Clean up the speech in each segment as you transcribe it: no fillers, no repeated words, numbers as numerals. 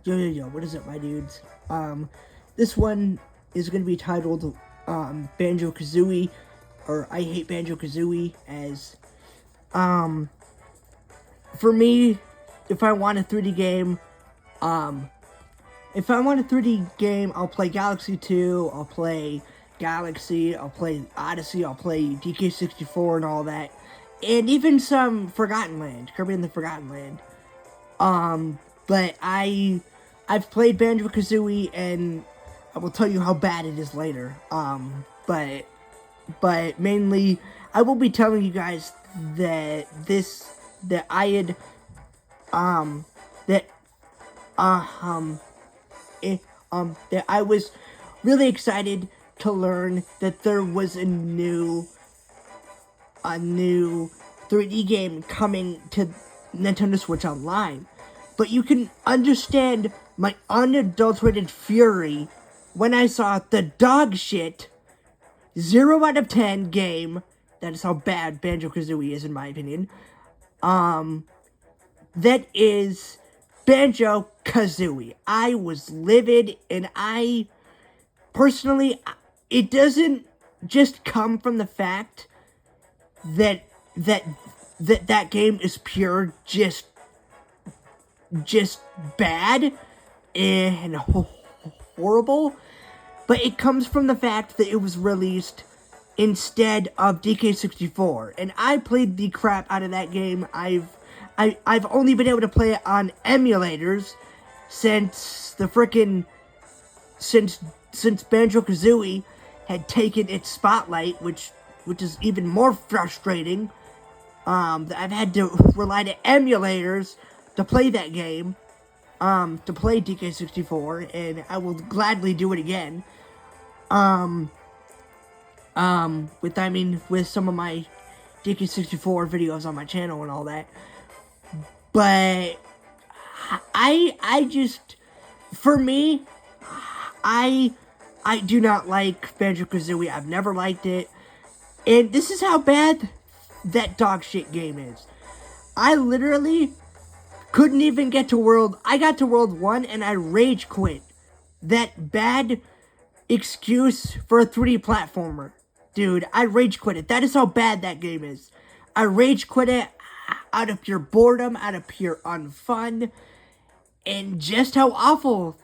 Yo, what is up, my dudes? This one is gonna be titled, Banjo Kazooie, or I Hate Banjo Kazooie, as, for me, if I want a 3D game, I'll play Galaxy 2, I'll play Galaxy, I'll play Odyssey, I'll play DK64 and all that, and even some Forgotten Land, Kirby and the Forgotten Land. But I've played Banjo Kazooie, and I will tell you how bad it is later. But mainly, I will be telling you guys that that I had that that I was really excited to learn that there was a new 3D game coming to Nintendo Switch Online. But you can understand my unadulterated fury when I saw the dog shit 0 out of 10 game. That is how bad Banjo Kazooie is, in my opinion. That is Banjo Kazooie. I was livid, and I personally, it doesn't just come from the fact that game is pure just bad and horrible, but it comes from the fact that it was released instead of DK64, and I played the crap out of that game. I've only been able to play it on emulators since since Banjo Kazooie had taken its spotlight, which is even more frustrating. I've had to rely to emulators to play that game, to play DK64, and I will gladly do it again. With some of my DK64 videos on my channel and all that. But I just, for me, I do not like Banjo Kazooie. I've never liked it, and this is how bad that dog shit game is. I literally couldn't even get to World. I got to World 1 and I rage quit. That bad excuse for a 3D platformer. Dude, I rage quit it. That is how bad that game is. I rage quit it out of pure boredom, out of pure unfun, and just how awful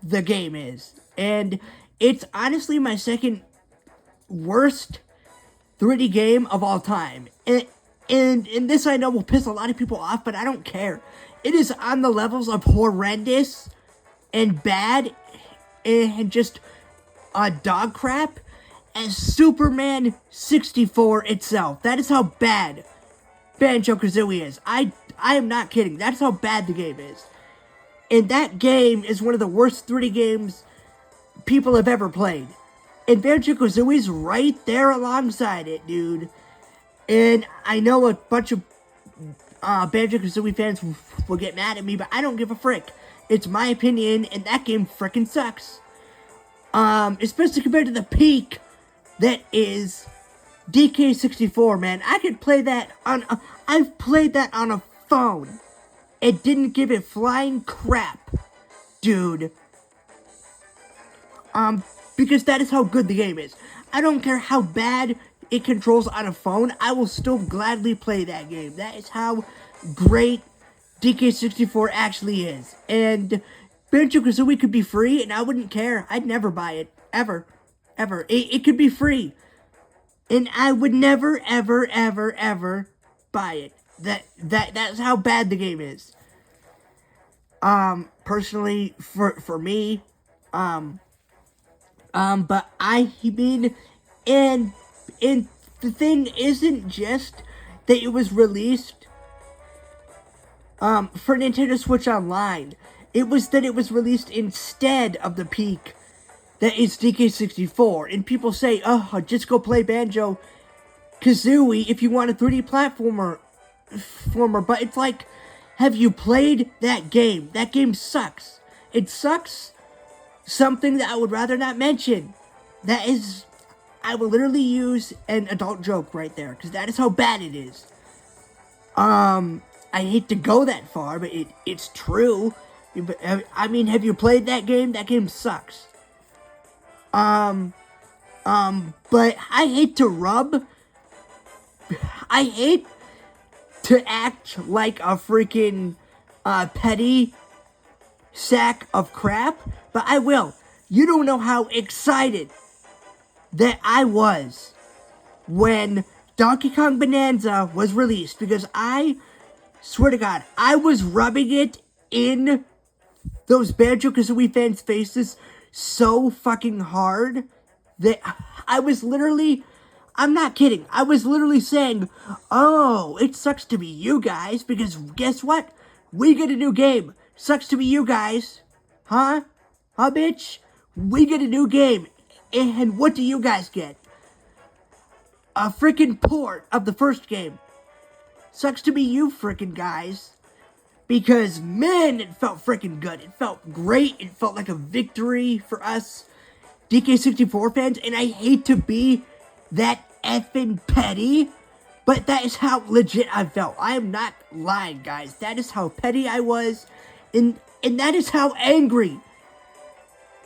the game is. And it's honestly my second worst 3D game of all time. And this I know will piss a lot of people off, but I don't care. It is on the levels of horrendous and bad and just dog crap as Superman 64 itself. That is how bad Banjo Kazooie is. I am not kidding. That's how bad the game is. And that game is one of the worst 3D games people have ever played. And Banjo Kazooie's right there alongside it, dude. And I know a bunch of Banjo Kazooie fans will get mad at me, but I don't give a frick. It's my opinion, and that game frickin' sucks. Especially compared to the peak that is DK64, man. I could play that on I've played that on a phone. It didn't give it flying crap, dude. Because that is how good the game is. I don't care how bad it controls on a phone, I will still gladly play that game. That is how great DK64 actually is. And Banjo Kazooie could be free, and I wouldn't care. I'd never buy it. Ever. It could be free. And I would never, ever buy it. That's how bad the game is. Personally, for me, but I mean, and the thing isn't just that it was released, for Nintendo Switch Online. It was that it was released instead of the peak that is DK64. And people say, oh, just go play Banjo Kazooie if you want a 3D platformer. But it's like, have you played that game? That game sucks. It sucks. Something that I would rather not mention. That is, I will literally use an adult joke right there, because that is how bad it is. I hate to go that far, but it's true. I mean, have you played that game? That game sucks. But I hate to I hate to act like a freaking, petty sack of crap, but I will. You don't know how excited that I was when Donkey Kong Bonanza was released, because I swear to God, I was rubbing it in those Banjo Kazooie fans' faces so fucking hard that I was literally, I'm not kidding, I was literally saying, oh, it sucks to be you guys, because guess what? We get a new game. Sucks to be you guys. Huh? Huh, bitch? We get a new game. And what do you guys get? A freaking port of the first game. Sucks to be you freaking guys. Because, man, it felt freaking good. It felt great. It felt like a victory for us DK64 fans. And I hate to be that effing petty, but that is how legit I felt. I am not lying, guys. That is how petty I was. And that is how angry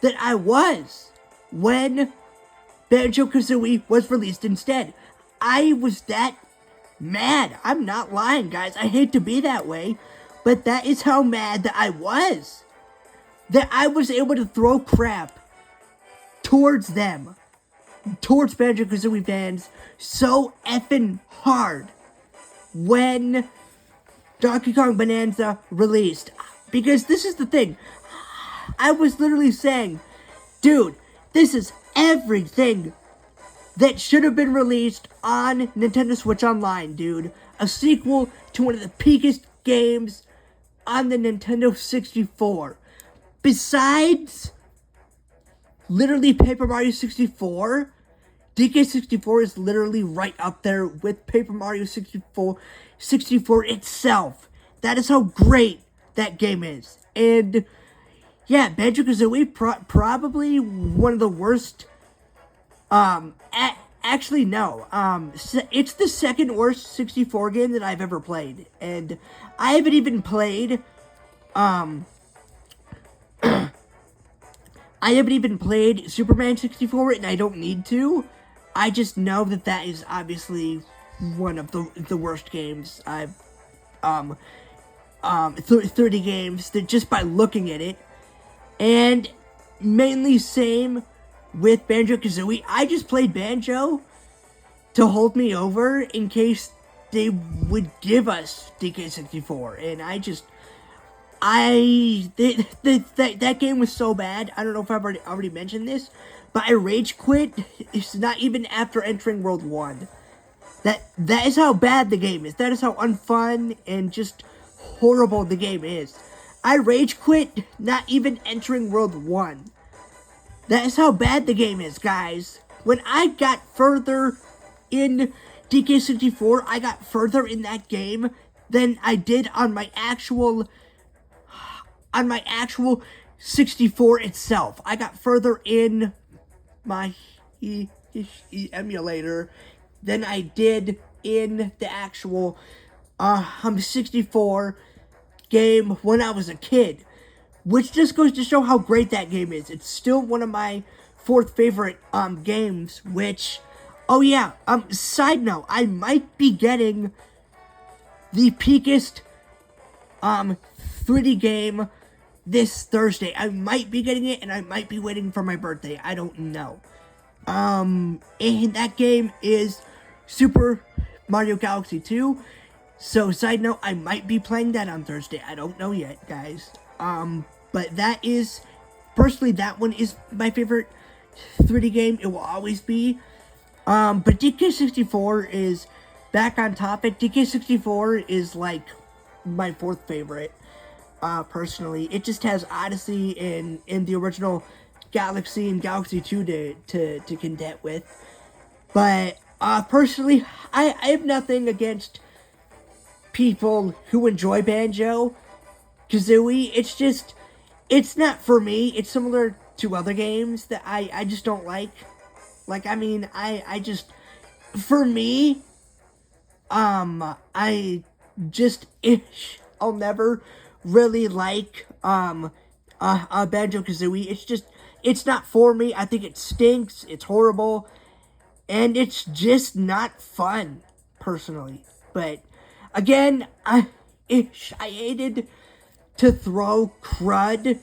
that I was when Banjo Kazooie was released instead. I was that mad. I'm not lying, guys. I hate to be that way, but that is how mad that I was. That I was able to throw crap towards them, towards Banjo Kazooie fans, so effing hard when Donkey Kong Bonanza released. Because this is the thing. I was literally saying, dude, this is everything that should have been released on Nintendo Switch Online, dude. A sequel to one of the peakest games on the Nintendo 64. Besides literally Paper Mario 64, DK64 is literally right up there with Paper Mario 64 itself. That is how great that game is. And yeah, Banjo Kazooie probably one of the worst. Actually no. It's the second worst 64 game that I've ever played, and I haven't even played. I haven't even played Superman 64, and I don't need to. I just know that that is obviously one of the worst games I've 30 games that just by looking at it. And mainly same with Banjo Kazooie. I just played Banjo to hold me over in case they would give us DK64, and that game was so bad. I don't know if I've already mentioned this, but I rage quit. It's not even after entering World 1. That is how bad the game is. That is how unfun and just horrible the game is. I rage quit not even entering World 1. That is how bad the game is, guys. When I got further in DK64, I got further in that game than I did on my actual 64 itself. I got further in my emulator than I did in the actual 64 game when I was a kid, which just goes to show how great that game is. It's still one of my fourth favorite games, which, oh yeah, side note, I might be getting the peakest 3D game this Thursday. I might be getting it, and I might be waiting for my birthday. I don't know. And that game is Super Mario Galaxy 2. So, side note, I might be playing that on Thursday. I don't know yet, guys. But that is, personally, that one is my favorite 3D game. It will always be. But DK64 is back on topic. DK64 is, like, my fourth favorite, personally. It just has Odyssey and the original Galaxy and Galaxy 2 to contend with. But, personally, I have nothing against people who enjoy Banjo Kazooie. It's just, it's not for me. It's similar to other games that I just don't like. Like, I mean, I just, for me, I'll never really like Banjo Kazooie. It's not for me. I think it stinks. It's horrible, and it's just not fun, personally. But again, I hated to throw crud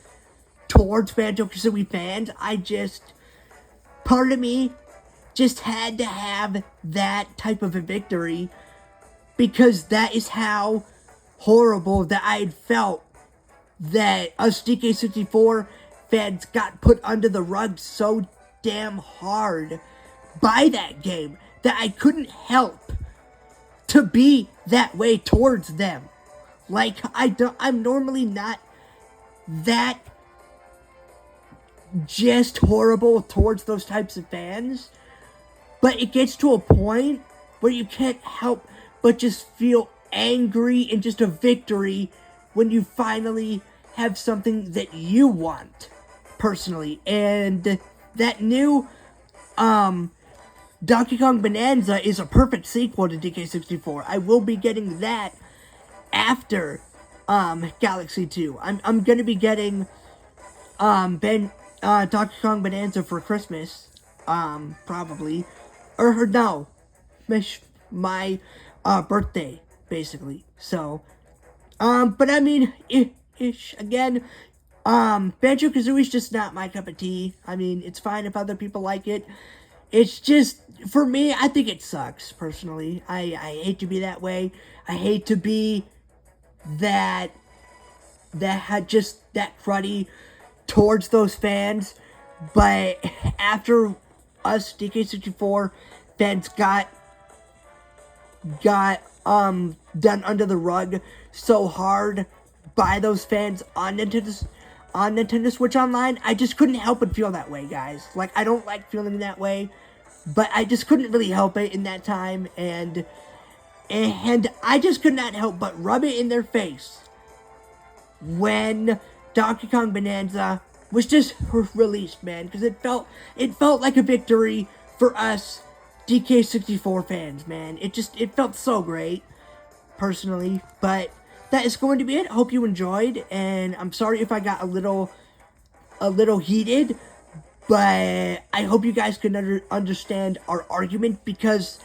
towards Banjo Kazooie fans. Part of me just had to have that type of a victory, because that is how horrible that I had felt that us DK64 fans got put under the rug so damn hard by that game that I couldn't help to be that way towards them. Like, I'm normally not that just horrible towards those types of fans, but it gets to a point where you can't help but just feel angry and just a victory when you finally have something that you want, personally. And that new Donkey Kong Bonanza is a perfect sequel to DK64. I will be getting that after Galaxy 2. I'm gonna be getting Donkey Kong Bonanza for Christmas, probably, or no, my birthday, basically. So, but I mean, again, Banjo Kazooie is just not my cup of tea. I mean, it's fine if other people like it. It's just, for me, I think it sucks, personally. I hate to be that way. I hate to be that cruddy towards those fans. But after us DK64 fans got done under the rug so hard by those fans on Nintendo Switch Online, I just couldn't help but feel that way, guys. Like, I don't like feeling that way, but I just couldn't really help it in that time, and I just could not help but rub it in their face when Donkey Kong Bonanza was just released, man, because it felt like a victory for us DK64 fans, man. It felt so great, personally. But that is going to be it. Hope you enjoyed, and I'm sorry if I got a little heated, but I hope you guys can understand our argument, because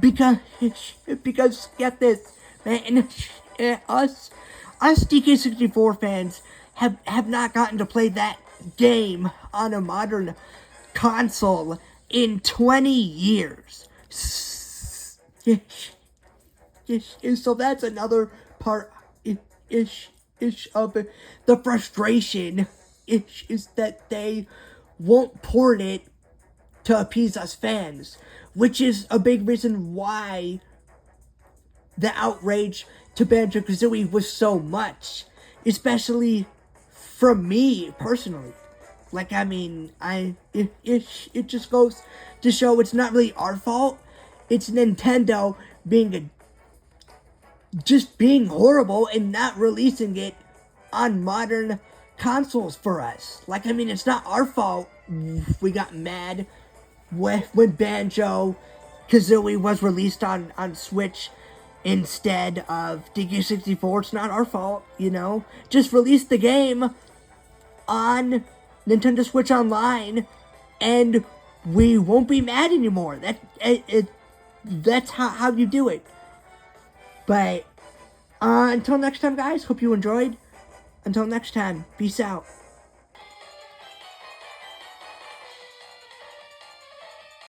get this, man, us DK64 fans have not gotten to play that game on a modern console in 20 years. So that's another part of the frustration is that they won't port it to appease us fans, which is a big reason why the outrage to Banjo Kazooie was so much, especially from me personally. Like, I mean, it just goes to show it's not really our fault. It's Nintendo being horrible and not releasing it on modern consoles for us. Like, I mean, it's not our fault we got mad when Banjo Kazooie was released on Switch instead of DK64. It's not our fault, you know. Just release the game on Nintendo Switch Online, and we won't be mad anymore. That's how you do it. But until next time, guys, hope you enjoyed. Until next time, peace out.